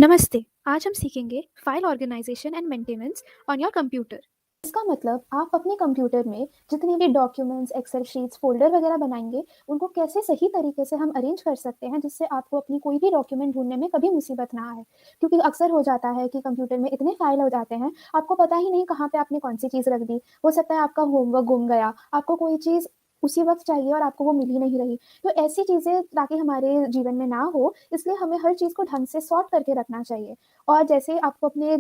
नमस्ते। आज हम सीखेंगे file organisation and maintenance on your computer. इसका मतलब आप अपने कंप्यूटर में जितने भी डॉक्यूमेंट्स, एक्सेल शीट्स, फ़ोल्डर वगैरह बनाएँगे, उनको कैसे सही तरीके से हम अरेंज कर सकते हैं, जिससे आपको अपनी कोई भी डॉक्यूमेंट ढूँढने में कभी मुसीबत ना आए। क्योंकि अक्सर हो जाता है कि कंप्यूटर में इतने फाइल हो जाते हैं, आपको पता ही नहीं कहाँ पे आपने कौन-सी चीज़ रख दी। हो सकता है आपका होमवर्क गुम गया, आपको कोई चीज़ उसी वक़्त चाहिए और आपको वो मिल ही नहीं रही। तो ऐसी चीज़ें ताकि हमारे जीवन में ना हो, इसलिए हमें हर चीज़ को ढंग से सॉर्ट करके रखना चाहिए। और जैसे आपको अपने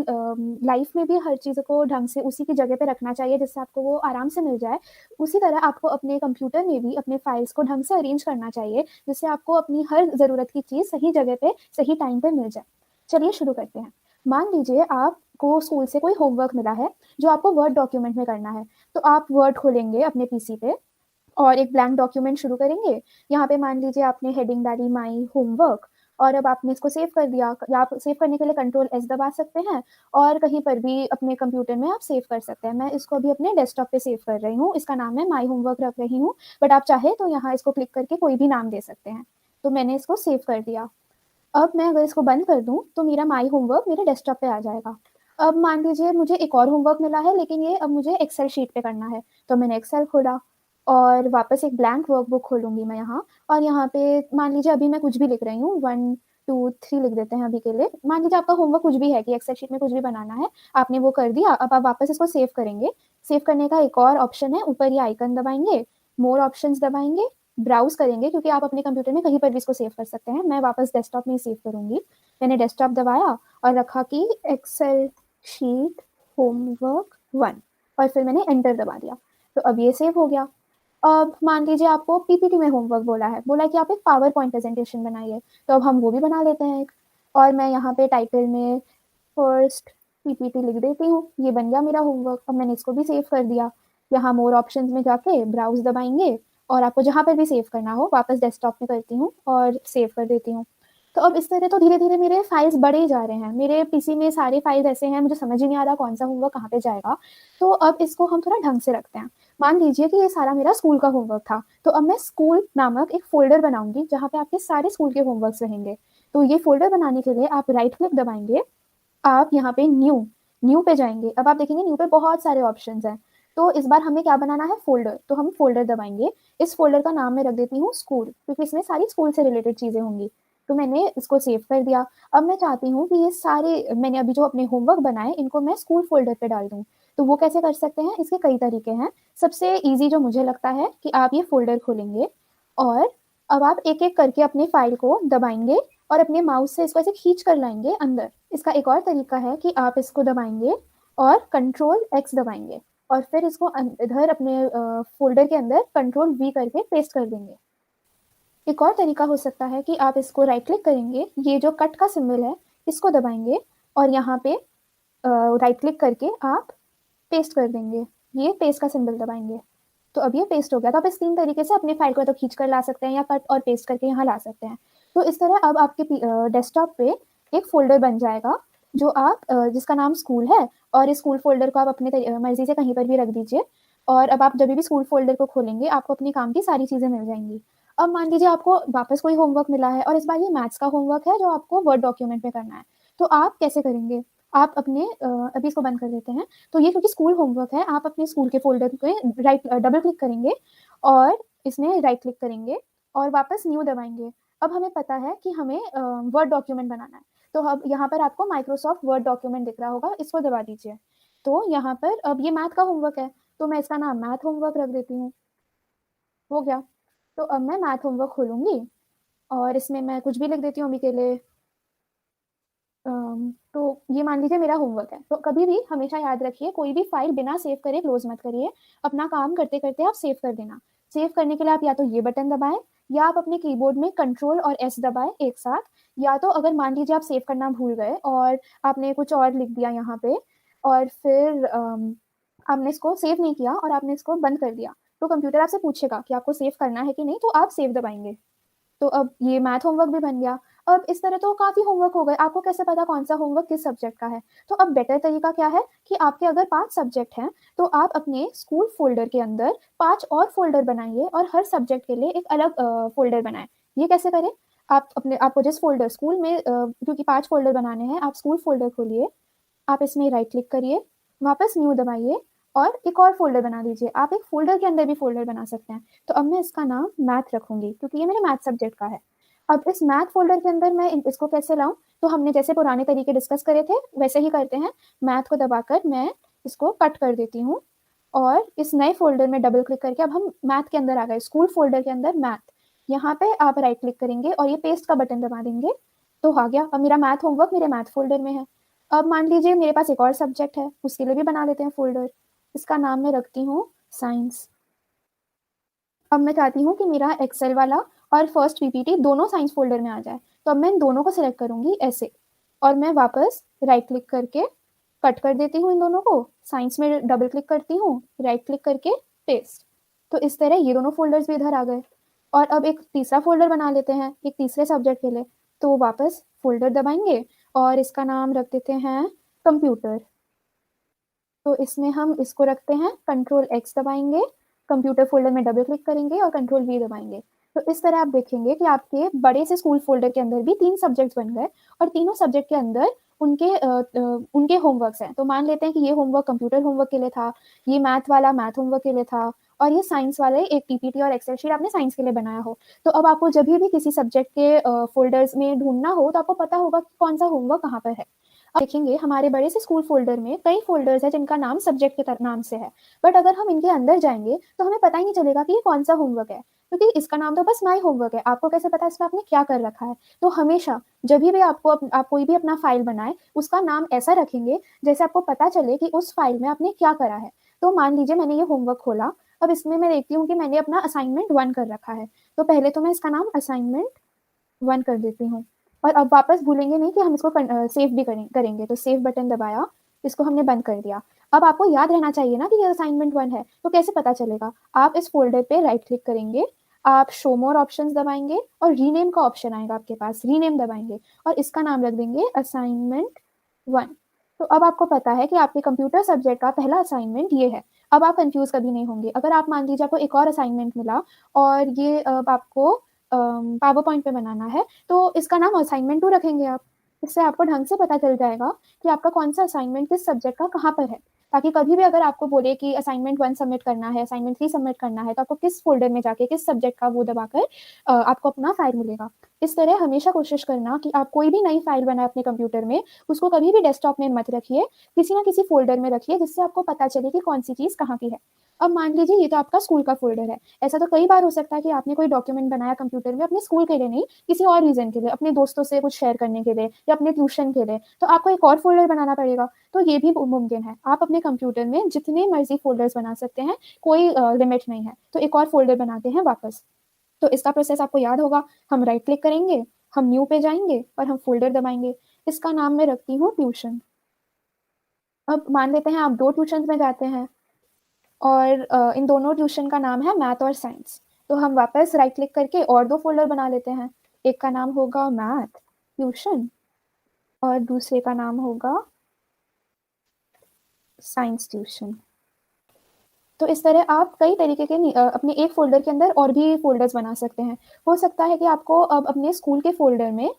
लाइफ में भी हर चीज़ को ढंग से उसी की जगह पे रखना चाहिए जिससे आपको वो आराम से मिल जाए। उसी तरह आपको अपने कंप्यूटर में भी अपने फाइल्स को ढंग से अरेंज करना चाहिए, जिससे आपको अपनी हर ज़रूरत की चीज़ सही जगह पे, सही टाइम पे मिल जाए। चलिए शुरू करते हैं। मान लीजिए आपको स्कूल से कोई होमवर्क मिला है, जो आपको वर्ड डॉक्यूमेंट में करना है। तो आप वर्ड खोलेंगे अपने पीसी पे और एक ब्लैंक डॉक्यूमेंट शुरू करेंगे। यहाँ पे मान लीजिए आपने हेडिंग डाली माई होमवर्क और अब आपने इसको सेव कर दिया या आप सेव करने के लिए कंट्रोल एस दबा सकते हैं और कहीं पर भी अपने कंप्यूटर में आप सेव कर सकते हैं। मैं इसको अभी अपने डेस्कटॉप पे सेव कर रही हूँ। इसका नाम है माई होमवर्क रख रही हूँ, बट आप चाहे तो यहाँ इसको क्लिक करके कोई भी नाम दे सकते हैं। तो मैंने इसको सेव कर दिया। अब मैं अगर इसको बंद कर दूँ, तो मेरा माई होमवर्क मेरे डेस्कटॉप पे आ जाएगा। अब मान लीजिए मुझे एक और होमवर्क मिला है, लेकिन ये अब मुझे एक्सेल शीट पे करना है। तो मैंने एक्सेल खोला और वापस एक ब्लैंक वर्कबुक खोलूँगी मैं यहाँ और यहाँ पे मान लीजिए अभी मैं कुछ भी लिख रही हूँ 1, 2, 3 लिख देते हैं अभी के लिए। मान लीजिए आपका होमवर्क कुछ भी है कि एक्सेल शीट में कुछ भी बनाना है, आपने वो कर दिया, अब आप वापस इसको सेव करेंगे। सेव करने का एक और ऑप्शन है, ऊपर ये आइकन दबाएँगे, मोर ऑप्शंस दबाएँगे, ब्राउज़ करेंगे क्योंकि आप अपने कंप्यूटर में कहीं पर भी इसको सेव कर सकते हैं। मैं वापस डेस्कटॉप में ही सेव करूँगी। मैंने डेस्कटॉप दबाया और रखा कि एक्सेल शीट होमवर्क 1 और फिर मैंने एंटर दबा दिया। तो अब ये सेव हो गया। अब मान लीजिए आपको पीपीटी में होमवर्क बोला है कि आप एक पावर पॉइंट प्रेज़ेंटेशन बनाइए, तो अब हम वो भी बना लेते हैं एक। और मैं यहाँ पे टाइटल में फर्स्ट पीपीटी लिख देती हूँ, ये बन गया मेरा होमवर्क। अब मैंने इसको भी सेव कर दिया। यहाँ मोर ऑप्शंस में जाके ब्राउज़ दबाएँगे और आपको जहाँ पर भी सेव करना हो वापस डेस्कटॉप में करती हूँ और सेव कर देती हूँ। तो अब इस तरह तो धीरे-धीरे मेरे फाइल्स बढ़े ही जा रहे हैं। मेरे पीसी में सारे फाइल्स ऐसे हैं, मुझे समझ ही नहीं आ रहा कौन-सा होमवर्क कहाँ पे जाएगा। तो अब इसको हम थोड़ा ढंग से रखते हैं। मान लीजिए कि ये सारा मेरा स्कूल का होमवर्क था, तो अब मैं स्कूल नामक एक फ़ोल्डर बनाऊँगी, जहाँ पे आपके सारे स्कूल के होमवर्क्स रहेंगे। तो ये फ़ोल्डर बनाने के लिए आप राइट क्लिक दबाएँगे, आप यहाँ पे न्यू पे जाएँगे। अब आप देखेंगे न्यू पे बहुत सारे ऑप्शंस हैं। तो इस बार हमें क्या बनाना है फ़ोल्डर, तो हम फ़ोल्डर दबाएँगे। इस फ़ोल्डर का नाम मैं रख देती हूँ स्कूल, क्योंकि इसमें सारी स्कूल से रिलेटेड चीज़ें होंगी। तो मैंने इसको सेव कर दिया। अब मैं चाहती हूँ कि ये सारे मैंने अभी जो अपने होमवर्क बनाए, इनको मैं स्कूल फ़ोल्डर पे डाल दूँ। तो वो कैसे कर सकते हैं? इसके कई तरीके हैं। सबसे ईज़ी जो मुझे लगता है कि आप ये फ़ोल्डर खोलेंगे और अब आप एक-एक करके अपनी फ़ाइल को दबाएँगे और अपने माउस से इसको ऐसे खींच कर लाएँगे अंदर। इसका एक और तरीका है कि आप इसको दबाएँगे और कंट्रोल एक्स दबाएँगे और फिर इसको इधर अपने फ़ोल्डर के अंदर कंट्रोल वी करके पेस्ट कर देंगे। एक और तरीका हो सकता है कि आप इसको राइट क्लिक करेंगे, ये जो कट का सिंबल है, इसको दबाएँगे और यहाँ पे राइट क्लिक करके आप पेस्ट कर देंगे। ये पेस्ट का सिंबल दबाएँगे। तो अब ये पेस्ट हो गया। तो आप इस 3 तरीके से अपने फाइल को या तो खींच कर ला सकते हैं या कट और पेस्ट करके यहाँ ला सकते हैं। तो इस तरह अब आपके डेस्कटॉप पे एक फ़ोल्डर बन जाएगा जो आप जिसका नाम स्कूल है और इस स्कूल फ़ोल्डर को आप अपने मर्ज़ी से कहीं पर भी रख दीजिए और अब आप जभी भी स्कूल फ़ोल्डर को खोलेंगे, आपको अपने काम की सारी चीज़ें मिल जाएँगी। अब मान लीजिए आपको वापस कोई होमवर्क मिला है और इस बार ये मैथ्स का होमवर्क है जो आपको वर्ड डॉक्यूमेंट में करना है। तो आप कैसे करेंगे? आप अपने अभी इसको बंद कर देते हैं। तो ये क्योंकि स्कूल होमवर्क है, आप अपने स्कूल के फ़ोल्डर पे डबल क्लिक करेंगे और इसमें राइट क्लिक करेंगे और वापस न्यू दबाएँगे। अब हमें पता है कि हमें वर्ड डॉक्यूमेंट बनाना है। तो अब यहाँ पर आपको माइक्रोसॉफ्ट वर्ड डॉक्यूमेंट दिख रहा होगा, इसको दबा दीजिए। तो यहाँ पर अब ये मैथ का होमवर्क है, तो मैं इसका नाम मैथ होमवर्क रख देती हूँ। हो गया। तो अब मैं मैथ होमवर्क खोलूँगी और इसमें मैं कुछ भी लिख देती हूँ अभी के लिए। तो ये मान लीजिए मेरा होमवर्क है। तो कभी भी हमेशा याद रखिए कोई भी फ़ाइल बिना सेव करे क्लोज़ मत करिए। अपना काम करते-करते आप सेव कर देना। सेव करने के लिए आप या तो ये बटन दबाएँ या आप अपने कीबोर्ड में कंट्रोल और एस दबाएँ एक साथ। या तो अगर मान लीजिए आप सेव करना भूल गए और आपने कुछ और लिख दिया यहाँ पे और फिर आपने इसको सेव नहीं किया और आपने इसको बंद कर दिया। तो कंप्यूटर आपसे पूछेगा कि आपको सेव करना है कि नहीं, तो आप सेव दबाएँगे। तो अब ये मैथ होमवर्क भी बन गया। अब इस तरह तो काफ़ी होमवर्क हो गए, आपको कैसे पता कौन-सा होमवर्क किस सब्जेक्ट का है? तो अब बेटर तरीका क्या है कि आपके अगर 5 सब्जेक्ट हैं, तो आप अपने स्कूल फ़ोल्डर के अंदर 5 और फ़ोल्डर बनाइए और हर सब्जेक्ट के लिए एक अलग फ़ोल्डर बनाएँ। ये कैसे करें? आपको जिस फ़ोल्डर स्कूल में क्योंकि 5 फ़ोल्डर बनाने हैं, आप स्कूल फ़ोल्डर खोलिए, आप इसमें राइट क्लिक करिए, वापस न्यू दबाइए और एक और फ़ोल्डर बना लीजिए। आप एक फ़ोल्डर के अंदर भी फ़ोल्डर बना सकते हैं। तो अब मैं इसका नाम मैथ रखूँगी क्योंकि ये मेरे मैथ सब्जेक्ट का है। अब इस मैथ फ़ोल्डर के अंदर मैं इसको कैसे लाऊँ? तो हमने जैसे पुराने तरीके डिस्कस करे थे, वैसे ही करते हैं। मैथ को दबाकर मैं इसको कट कर देती हूँ और इस नए फ़ोल्डर में डबल क्लिक करके अब हम मैथ के अंदर आ गए, स्कूल फ़ोल्डर के अंदर मैथ। यहाँ पे आप राइट क्लिक करेंगे और ये पेस्ट का बटन दबा देंगे, तो आ गया। अब मेरा मैथ होमवर्क मेरे मैथ फ़ोल्डर में है। अब मान लीजिए मेरे पास एक और सब्जेक्ट है, उसके लिए भी बना लेते हैं फ़ोल्डर। इसका नाम मैं रखती हूँ साइंस। अब मैं चाहती हूँ कि मेरा एक्सेल वाला और फर्स्ट पीपीटी दोनों साइंस फ़ोल्डर में आ जाए। तो अब मैं इन दोनों को सिलेक्ट करूँगी ऐसे और मैं वापस राइट क्लिक करके कट कर देती हूँ इन दोनों को, साइंस में डबल क्लिक करती हूँ, राइट क्लिक करके पेस्ट। तो इस तरह ये दोनों फ़ोल्डर्स भी इधर आ गए और अब एक तीसरा फ़ोल्डर बना लेते हैं, एक तीसरे सब्जेक्ट के लिए। तो वापस फ़ोल्डर दबाएँगे और इसका नाम रख देते हैं कंप्यूटर। तो इसमें हम इसको रखते हैं, कंट्रोल एक्स दबाएँगे, कंप्यूटर फ़ोल्डर में डबल क्लिक करेंगे और कंट्रोल वी दबाएँगे। तो इस तरह आप देखेंगे कि आपके बड़े से स्कूल फ़ोल्डर के अंदर भी 3 सब्जेक्ट्स बन गए और तीनों सब्जेक्ट के अंदर उनके होमवर्क्स हैं। तो मान लेते हैं कि ये होमवर्क कंप्यूटर होमवर्क के लिए था, ये मैथ वाला मैथ होमवर्क के लिए था और ये साइंस वाले एक पीपीटी और एक्सेल शीट आपने साइंस के लिए बनाया हो। तो अब आपको जभी भी किसी सब्जेक्ट के फ़ोल्डर्स में ढूँढना हो, तो आपको पता होगा कि कौन-सा होमवर्क कहाँ पर है। देखेंगे हमारे बड़े से स्कूल फ़ोल्डर में कई फ़ोल्डर्स हैं जिनका नाम सब्जेक्ट के नाम से है। बट अगर हम इनके अंदर जाएँगे तो हमें पता ही नहीं चलेगा कि ये कौन-सा होमवर्क है, क्योंकि इसका नाम तो बस माय होमवर्क है। आपको कैसे पता इसमें आपने क्या कर रखा है? तो हमेशा जभी भी आप कोई भी अपना फ़ाइल बनाएँ, उसका नाम ऐसा रखेंगे जैसे आपको पता चले कि उस फ़ाइल में आपने क्या करा है। तो मान लीजिए मैंने ये होमवर्क खोला, अब इसमें मैं देखती हूँ कि मैंने अपना असाइनमेंट 1 कर रखा है। तो पहले तो मैं इसका नाम असाइनमेंट 1 कर देती हूँ और अब वापस भूलेंगे नहीं कि हम इसको सेव भी करेंगे। तो सेव बटन दबाया, इसको हमने बंद कर दिया। अब आपको याद रहना चाहिए ना कि ये असाइनमेंट 1 है, तो कैसे पता चलेगा? आप इस फ़ोल्डर पे राइट क्लिक करेंगे, आप शो मोर ऑप्शंस दबाएँगे और रीनेम का ऑप्शन आएगा आपके पास, रीनेम दबाएँगे और इसका नाम रख देंगे असाइनमेंट 1। तो अब आपको पता है कि आपके कंप्यूटर सब्जेक्ट का पहला असाइनमेंट ये है। अब आप कन्फ्यूज़ कभी नहीं होंगे। अगर आप मान लीजिए आपको एक और असाइनमेंट मिला और ये अब आपको पावर पॉइंट पे बनाना है, तो इसका नाम असाइनमेंट 2 रखेंगे आप। इससे आपको ढंग से पता चल जाएगा कि आपका कौन-सा असाइनमेंट किस सब्जेक्ट का कहाँ पर है। ताकि कभी भी अगर आपको बोले कि असाइनमेंट 1 सबमिट करना है, असाइनमेंट 3 सबमिट करना है, तो आपको किस फ़ोल्डर में जाके किस सब्जेक्ट का वो दबाकर आपको अपना फ़ाइल मिलेगा। इस तरह हमेशा कोशिश करना कि आप कोई भी नई फ़ाइल बनाएँ अपने कंप्यूटर में, उसको कभी भी डेस्कटॉप में मत रखिए, किसी न किसी फ़ोल्डर में रखिए जिससे आपको पता चले कि कौन-सी चीज़ कहाँ की है। अब मान लीजिए ये तो आपका स्कूल का फ़ोल्डर है। ऐसा तो कई बार हो सकता है कि आपने कोई डॉक्यूमेंट बनाया कंप्यूटर में अपने स्कूल के लिए नहीं, किसी और रीज़न के लिए, अपने दोस्तों से कुछ शेयर करने के लिए या अपने ट्यूशन के लिए, तो आपको एक और फ़ोल्डर बनाना पड़ेगा। तो ये भी मुमकिन है। आप अपने कंप्यूटर में जितने मर्ज़ी फ़ोल्डर्स बना सकते हैं, कोई लिमिट नहीं है। तो एक और फ़ोल्डर बनाते हैं वापस। तो इसका प्रोसेस आपको याद होगा, हम राइट क्लिक करेंगे, हम न्यू पे जाएँगे और हम फ़ोल्डर दबाएँगे। इसका नाम मैं रखती हूँ ट्यूशन। अब मान लेते हैं आप 2 ट्यूशन्स में जाते हैं और इन दोनों ट्यूशन का नाम है मैथ और साइंस। तो हम वापस राइट क्लिक करके और 2 फ़ोल्डर बना लेते हैं। एक का नाम होगा मैथ ट्यूशन और दूसरे का नाम होगा साइंस ट्यूशन। तो इस तरह आप कई तरीके के अपने एक फ़ोल्डर के अंदर और भी फ़ोल्डर्स बना सकते हैं। हो सकता है कि आपको अब अपने स्कूल के फ़ोल्डर में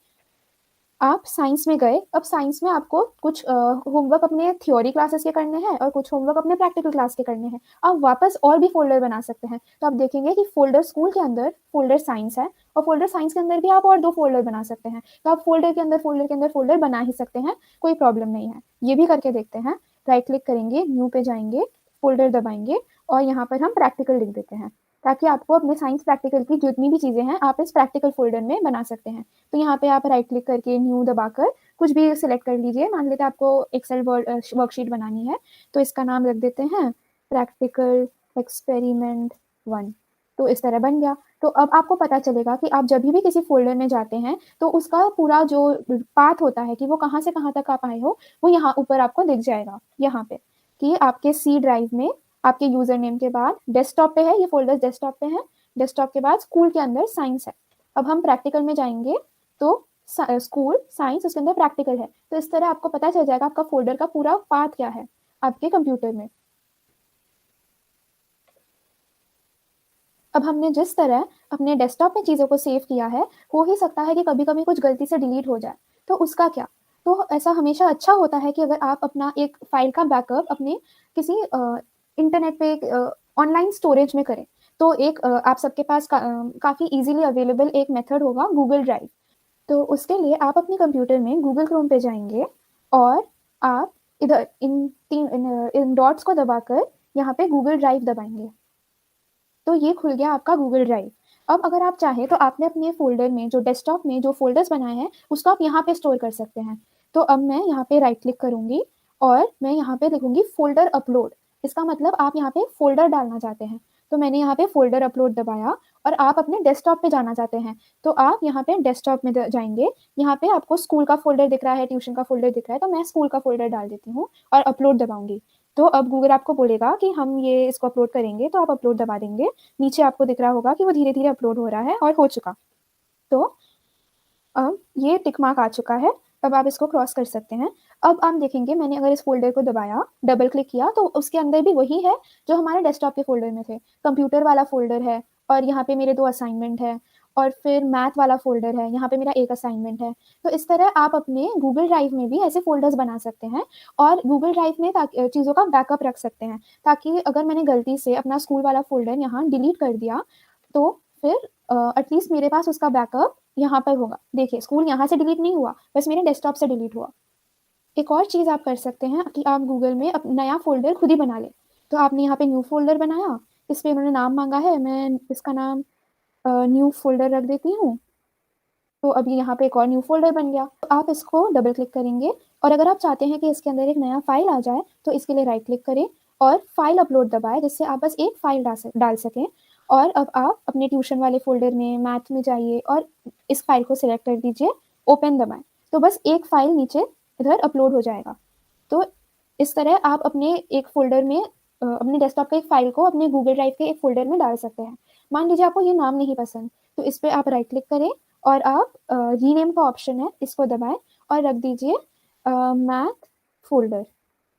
आप साइंस में गए, अब साइंस में आपको कुछ होमवर्क अपने थ्योरी क्लासेस के करने हैं और कुछ होमवर्क अपने प्रैक्टिकल क्लास के करने हैं। आप वापस और भी फ़ोल्डर बना सकते हैं। तो आप देखेंगे कि फ़ोल्डर स्कूल के अंदर फ़ोल्डर साइंस है और फ़ोल्डर साइंस के अंदर भी आप और 2 फ़ोल्डर बना सकते हैं। तो आप फ़ोल्डर के अंदर फ़ोल्डर के अंदर फ़ोल्डर बना ही सकते हैं, कोई प्रॉब्लम नहीं है। ये भी करके देखते हैं। राइट क्लिक करेंगे, न्यू पे जाएँगे, फ़ोल्डर दबाएँगे और यहाँ पर हम प्रैक्टिकल लिख देते हैं, ताकि आपको अपने साइंस प्रैक्टिकल की जितनी भी चीज़ें हैं, आप इस प्रैक्टिकल फ़ोल्डर में बना सकते हैं। तो यहाँ पे आप राइट क्लिक करके न्यू दबाकर कुछ भी सिलेक्ट कर लीजिए। मान लेते हैं आपको एक्सेल वर्कशीट बनानी है, तो इसका नाम रख देते हैं प्रैक्टिकल एक्सपेरिमेंट 1। तो इस तरह बन गया। तो अब आपको पता चलेगा कि आप जभी भी किसी फ़ोल्डर में जाते हैं, तो उसका पूरा जो पाथ होता है कि वो कहाँ से कहाँ तक आप आए हो, वो यहाँ ऊपर आपको दिख जाएगा, यहाँ पे, कि आपके सी ड्राइव में आपके यूज़र नेम के बाद डेस्कटॉप पे है, ये फ़ोल्डर्स डेस्कटॉप पे हैं, डेस्कटॉप के बाद स्कूल के अंदर साइंस है। अब हम प्रैक्टिकल में जाएँगे, तो स्कूल, साइंस उसके अंदर प्रैक्टिकल है। तो इस तरह आपको पता चल जाएगा आपका फ़ोल्डर का पूरा पाथ क्या है, आपके कंप्यूटर में। अब हमने जिस तरह अपने डेस्कटॉप में चीज़ों को सेव किया है, हो ही सकता है कि कभी-कभी कुछ गलती से डिलीट हो जाए, तो उसका क्या? तो ऐसा हमेशा अच्छा होता है कि अगर आप अपना एक फ़ाइल का बैकअप अपने किसी इंटरनेट पे एक ऑनलाइन स्टोरेज में करें। तो एक आप सबके पास काफ़ी ईज़िली अवेलेबल एक मेथड होगा गूगल ड्राइव। तो उसके लिए आप अपने कंप्यूटर में गूगल क्रोम पे जाएँगे और आप इधर इन डॉट्स को दबाकर यहाँ पे गूगल ड्राइव दबाएँगे। तो ये खुल गया आपका गूगल ड्राइव। अब अगर आप चाहें तो आपने अपने फ़ोल्डर में जो डेस्कटॉप में जो फ़ोल्डर्स बनाए हैं, उसको आप यहाँ पे स्टोर कर सकते हैं। तो अब मैं यहाँ पे राइट क्लिक करूँगी और मैं यहाँ पे लिखूँगी फ़ोल्डर अपलोड। इसका मतलब आप यहाँ पे फ़ोल्डर डालना चाहते हैं। तो मैंने यहाँ पे फ़ोल्डर अपलोड दबाया और आप अपने डेस्कटॉप पे जाना चाहते हैं। तो आप यहाँ पे डेस्कटॉप में जाएँगे, यहाँ पे आपको स्कूल का फ़ोल्डर दिख रहा है, ट्यूशन का फ़ोल्डर दिख रहा है, तो मैं स्कूल का फ़ोल्डर डाल देती हूँ और अपलोड दबाऊँगी। तो अब गूगल आपको बोलेगा कि हम ये इसको अपलोड करेंगे, तो आप अपलोड दबा देंगे। नीचे आपको दिख रहा होगा कि वो धीरे-धीरे अपलोड हो रहा है और हो चुका। तो अब ये टिक मार्क आ चुका है, अब आप इसको क्रॉस कर सकते हैं। अब आप देखेंगे मैंने अगर इस फ़ोल्डर को दबाया, डबल क्लिक किया तो उसके अंदर भी वही है जो हमारे डेस्कटॉप के फ़ोल्डर में थे। कंप्यूटर वाला फ़ोल्डर है और यहाँ पे मेरे 2 असाइनमेंट है और फिर मैथ वाला फ़ोल्डर है, यहाँ पे मेरा 1 असाइनमेंट है। तो इस तरह आप अपने गूगल ड्राइव में भी ऐसे फ़ोल्डर्स बना सकते हैं और गूगल ड्राइव में चीज़ों का बैकअप रख सकते हैं, ताकि अगर मैंने गलती से अपना स्कूल वाला फ़ोल्डर यहाँ डिलीट कर दिया, तो फिर एटलीस्ट मेरे पास उसका बैकअप यहाँ पर होगा। देखिए स्कूल यहाँ से डिलीट नहीं हुआ, बस मेरे डेस्कटॉप से डिलीट हुआ। एक और चीज़ आप कर सकते हैं कि आप गूगल में नया फ़ोल्डर खुद ही बना लें। तो आपने यहाँ पे न्यू फ़ोल्डर बनाया, इस पे उन्होंने नाम माँगा है, मैं इसका नाम न्यू फ़ोल्डर रख देती हूँ। तो अभी यहाँ पे एक और न्यू फ़ोल्डर बन गया। तो आप इसको डबल क्लिक करेंगे और अगर आप चाहते हैं कि इसके अंदर एक नया फ़ाइल आ जाए, तो इसके लिए राइट क्लिक करें और फ़ाइल अपलोड दबाएँ, जिससे आप बस एक फ़ाइल डाल सकें। और अब आप अपने ट्यूशन वाले फ़ोल्डर में, मैथ में जाइए और इस फ़ाइल को सिलेक्ट कर दीजिए, ओपन दबाएँ। तो बस एक फ़ाइल नीचे इधर अपलोड हो जाएगा। तो इस तरह आप अपने एक फ़ोल्डर में अपने डेस्कटॉप के एक फ़ाइल को अपने गूगल ड्राइव के एक फ़ोल्डर में डाल सकते हैं। मान लीजिए आपको ये नाम नहीं पसंद, तो इस पे आप राइट क्लिक करें और आप रीनेम का ऑप्शन है, इसको दबाएँ और रख दीजिए मैथ फ़ोल्डर।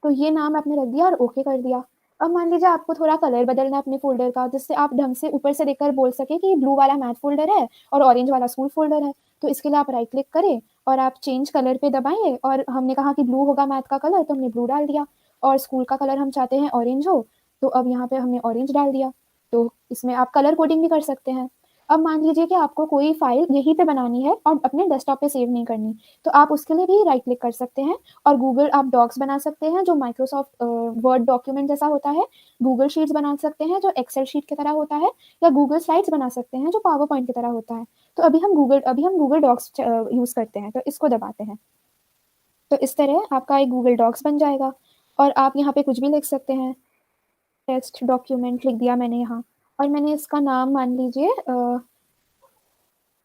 तो ये नाम आपने रख दिया और ओके कर दिया। अब मान लीजिए आपको थोड़ा कलर बदलना है अपने फ़ोल्डर का, जिससे आप ढंग से ऊपर से देखकर बोल सकें कि ब्लू वाला मैथ फ़ोल्डर है और ऑरेंज वाला स्कूल फ़ोल्डर है। तो इसके लिए आप राइट क्लिक करें और आप चेंज कलर पे दबाएँ और हमने कहा कि ब्लू होगा मैथ का कलर, तो हमने ब्लू डाल दिया और स्कूल का कलर हम चाहते हैं ऑरेंज हो, तो अब यहाँ पे हमने ऑरेंज डाल दिया। तो इसमें आप कलर कोडिंग भी कर सकते हैं। अब मान लीजिए कि आपको कोई फ़ाइल यहीं पे बनानी है और अपने डेस्कटॉप पे सेव नहीं करनी, तो आप उसके लिए भी राइट क्लिक कर सकते हैं और गूगल आप डॉक्स बना सकते हैं जो माइक्रोसॉफ्ट वर्ड डॉक्यूमेंट जैसा होता है, गूगल शीट्स बना सकते हैं जो एक्सेल शीट की तरह होता है या गूगल स्लाइड्स बना सकते हैं जो पावर पॉइंट की तरह होता है। तो अभी हम गूगल डॉक्स यूज़ करते हैं, तो इसको दबाते हैं। तो इस तरह आपका एक गूगल डॉक्स बन जाएगा और आप यहाँ पे कुछ भी लिख सकते हैं। टेस्ट डॉक्यूमेंट लिख दिया मैंने यहाँ और मैंने इसका नाम मान लीजिए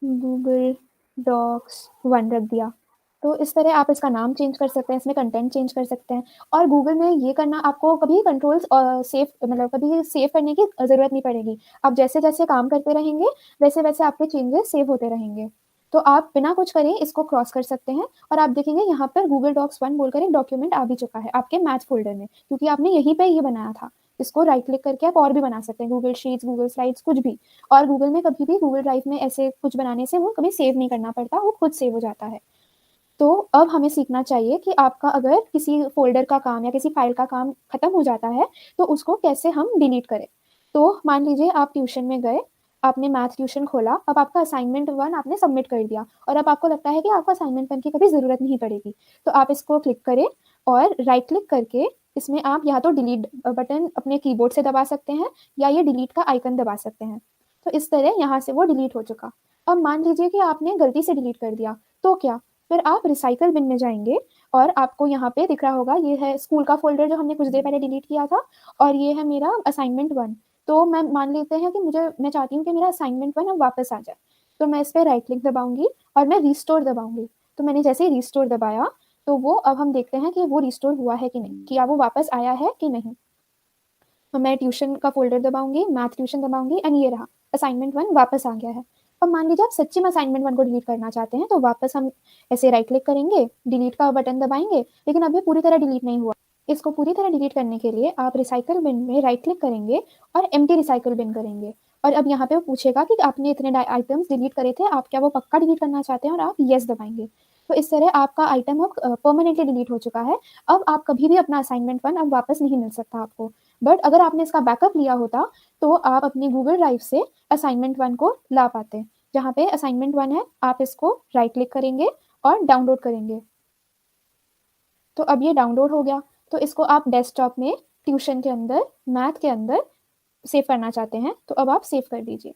गूगल डॉक्स 1 रख दिया। तो इस तरह आप इसका नाम चेंज कर सकते हैं, इसमें कंटेंट चेंज कर सकते हैं और गूगल में ये करना आपको कभी कंट्रोल्स सेव मतलब कभी सेव करने की ज़रूरत नहीं पड़ेगी। आप जैसे-जैसे काम करते रहेंगे, वैसे-वैसे आपके चेंजेस सेव होते रहेंगे। तो आप बिना कुछ करे इसको क्रॉस कर सकते हैं और आप देखेंगे यहाँ पर गूगल डॉक्स 1 बोलकर एक डॉक्यूमेंट आ भी चुका है आपके मैथ फ़ोल्डर में, क्योंकि आपने यहीं पे ये बनाया था। इसको राइट क्लिक करके आप और भी बना सकते हैं, गूगल शीट्स, गूगल स्लाइड्स कुछ भी। और गूगल में कभी भी गूगल ड्राइव में ऐसे कुछ बनाने से वो कभी सेव नहीं करना पड़ता, वो खुद सेव हो जाता है। तो अब हमें सीखना चाहिए कि आपका अगर किसी फ़ोल्डर का काम या किसी फ़ाइल का काम खत्म हो जाता है, तो उसको कैसे हम डिलीट करें। तो मान लीजिए आप ट्यूशन में गए, आपने मैथ ट्यूशन खोला, अब आपका असाइनमेंट 1 आपने सबमिट कर दिया और अब आपको लगता है कि आपको असाइनमेंट 1 की कभी ज़रूरत नहीं पड़ेगी। तो आप इसको क्लिक करें और राइट क्लिक करके इसमें आप या तो डिलीट बटन अपने कीबोर्ड से दबा सकते हैं या ये डिलीट का आइकन दबा सकते हैं। तो इस तरह यहाँ से वो डिलीट हो चुका। अब मान लीजिए कि आपने गलती से डिलीट कर दिया, तो क्या? फिर आप रिसाइकल बिन में जाएँगे और आपको यहाँ पे दिख रहा होगा ये है स्कूल का फ़ोल्डर जो हमने कुछ देर पहले डिलीट किया था और ये है मेरा असाइनमेंट 1। तो मैं मान लेते हैं कि मैं चाहती हूँ कि मेरा असाइनमेंट 1 अब वापस आ जाए। तो मैं इस पे राइट क्लिक दबाऊँगी और मैं रिस्टोर दबाऊँगी। तो मैंने जैसे ही रिस्टोर दबाया, तो वो अब हम देखते हैं कि वो रिस्टोर हुआ है कि नहीं, क्या वो वापस आया है कि नहीं। तो मैं ट्यूशन का फ़ोल्डर दबाऊँगी, मैथ ट्यूशन दबाऊँगी एंड ये रहा, असाइनमेंट 1 वापस आ गया है। अब मान लीजिए आप सच्ची में असाइनमेंट 1 को डिलीट करना चाहते हैं, तो वापस हम ऐसे राइट क्लिक करेंगे, डिलीट का बटन दबाएँगे, लेकिन अब ये पूरी तरह डिलीट नहीं हुआ। इसको पूरी तरह डिलीट करने के लिए आप रिसाइकिल बिन में राइट क्लिक करेंगे और एम्प्टी रिसाइकिल बिन करेंगे और अब यहाँ पे वो पूछेगा कि आपने इतने आइटम्स डिलीट करे थे, आप क्या वो पक्का डिलीट करना चाहते हैं, और आप येस दबाएंगे। तो इस तरह आपका आइटम अब परमानेंटली डिलीट हो चुका है। अब आप कभी भी अपना असाइनमेंट 1 अब वापस नहीं मिल सकता आपको। बट अगर आपने इसका बैकअप लिया होता तो आप अपनी गूगल ड्राइव से असाइनमेंट 1 को ला पाते। जहाँ पे असाइनमेंट 1 है, आप इसको राइट क्लिक करेंगे और डाउनलोड करेंगे। तो अब ये डाउनलोड हो गया। तो इसको आप डेस्कटॉप में ट्यूशन के अंदर, मैथ के अंदर सेव करना चाहते हैं तो अब आप सेव कर दीजिए।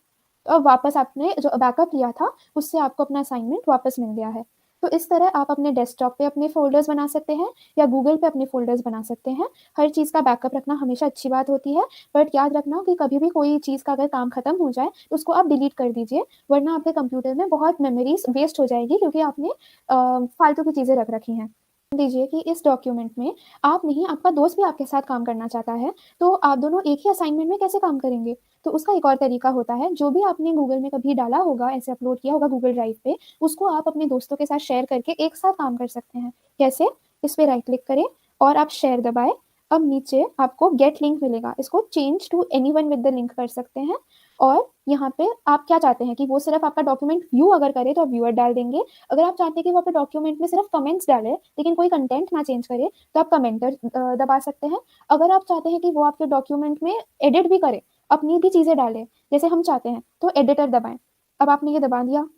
तो अब वापस आपने जो बैकअप लिया था उससे आपको अपना असाइनमेंट वापस मिल गया है। तो इस तरह आप अपने डेस्कटॉप पे अपने फ़ोल्डर्स बना सकते हैं या गूगल पे अपने फ़ोल्डर्स बना सकते हैं। हर चीज़ का बैकअप रखना हमेशा अच्छी बात होती है, बट याद रखना कि कभी भी कोई चीज़ का अगर काम खत्म हो जाए तो उसको आप डिलीट कर दीजिए, वरना आपके कंप्यूटर में बहुत मेमोरीज़ वेस्ट हो जाएगी क्योंकि आपने फालतू की चीज़ें रख रखी हैं। दीजिए कि इस डॉक्यूमेंट में आप नहीं, आपका दोस्त भी आपके साथ काम करना चाहता है, तो आप दोनों एक ही असाइनमेंट में कैसे काम करेंगे? तो उसका एक और तरीका होता है, जो भी आपने गूगल में कभी डाला होगा, ऐसे अपलोड किया होगा गूगल ड्राइव पे, उसको आप अपने दोस्तों के साथ शेयर करके एक साथ काम कर सकते हैं। कैसे? इस पे राइट क्लिक करें और आप शेयर दबाएँ। अब नीचे आपको गेट लिंक मिलेगा, इसको change to anyone with the link कर सकते हैं। और यहाँ पे आप क्या चाहते हैं कि वो सिर्फ़ आपका डॉक्यूमेंट व्यू अगर करे तो आप व्यूअर डाल देंगे। अगर आप चाहते हैं कि वो आपके डॉक्यूमेंट में सिर्फ़ कमेंट्स डाले लेकिन कोई कंटेंट ना चेंज करे, तो आप कमेंटर दबा सकते हैं। अगर आप चाहते हैं कि वो आपके डॉक्यूमेंट में एडिट भी करे, अपनी भी चीज़ें डाले, जैसे हम चाहते हैं, तो एडिटर दबाएँ। अब आपने ये दबा दिया।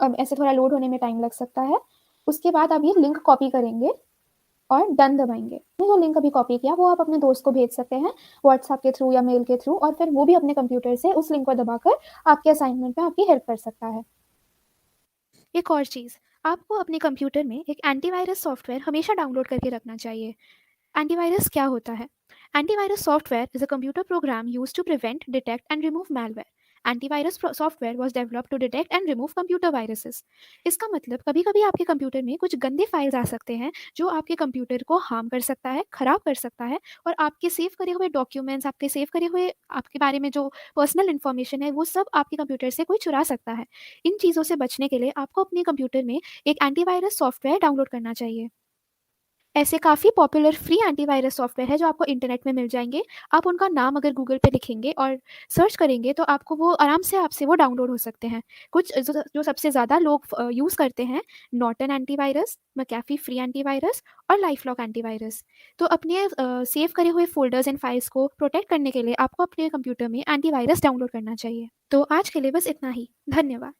अब ऐसे थोड़ा लोड होने में टाइम लग सकता है। उसके बाद आप ये लिंक कॉपी करेंगे और डन दबाएँगे। आपने जो लिंक अभी कॉपी किया वो आप अपने दोस्त को भेज सकते हैं व्हाट्सएप के थ्रू या मेल के थ्रू, और फिर वो भी अपने कंप्यूटर से उस लिंक को दबाकर आपके असाइनमेंट में आपकी हेल्प कर सकता है। एक और चीज़, आपको अपने कंप्यूटर में एक एंटीवायरस सॉफ्टवेयर हमेशा डाउनलोड करके रखना चाहिए। एंटीवायरस क्या होता है? Antivirus software is a computer program used to prevent, detect and remove malware. Antivirus software was developed to detect and remove computer viruses. इसका मतलब कभी-कभी आपके कंप्यूटर में कुछ गंदे फाइल्स आ सकते हैं जो आपके कंप्यूटर को हार्म कर सकता है, खराब कर सकता है, और आपके सेव करे हुए डॉक्यूमेंट्स, आपके सेव करे हुए आपके बारे में जो पर्सनल इन्फॉर्मेशन है वो सब आपके कंप्यूटर से कोई चुरा सकता है। इन चीज़ों से बचने के लिए आपको अपने कंप्यूटर में एक एंटीवायरस सॉफ्टवेयर डाउनलोड करना चाहिए। ऐसे काफ़ी पॉपुलर फ्री एंटीवायरस सॉफ्टवेयर है जो आपको इंटरनेट में मिल जाएँगे। आप उनका नाम अगर गूगल पे लिखेंगे और सर्च करेंगे तो आपको वो आराम से आपसे वो डाउनलोड हो सकते हैं। कुछ जो जो सबसे ज़्यादा लोग यूज़ करते हैं, Norton antivirus, McAfee free antivirus और लाइफ़लॉक एंटीवायरस। तो अपने सेव करे हुए फ़ोल्डर्स एंड फाइल्स को प्रोटेक्ट करने के लिए आपको अपने कंप्यूटर में एंटीवायरस डाउनलोड करना चाहिए। तो आज के लिए बस इतना ही। धन्यवाद।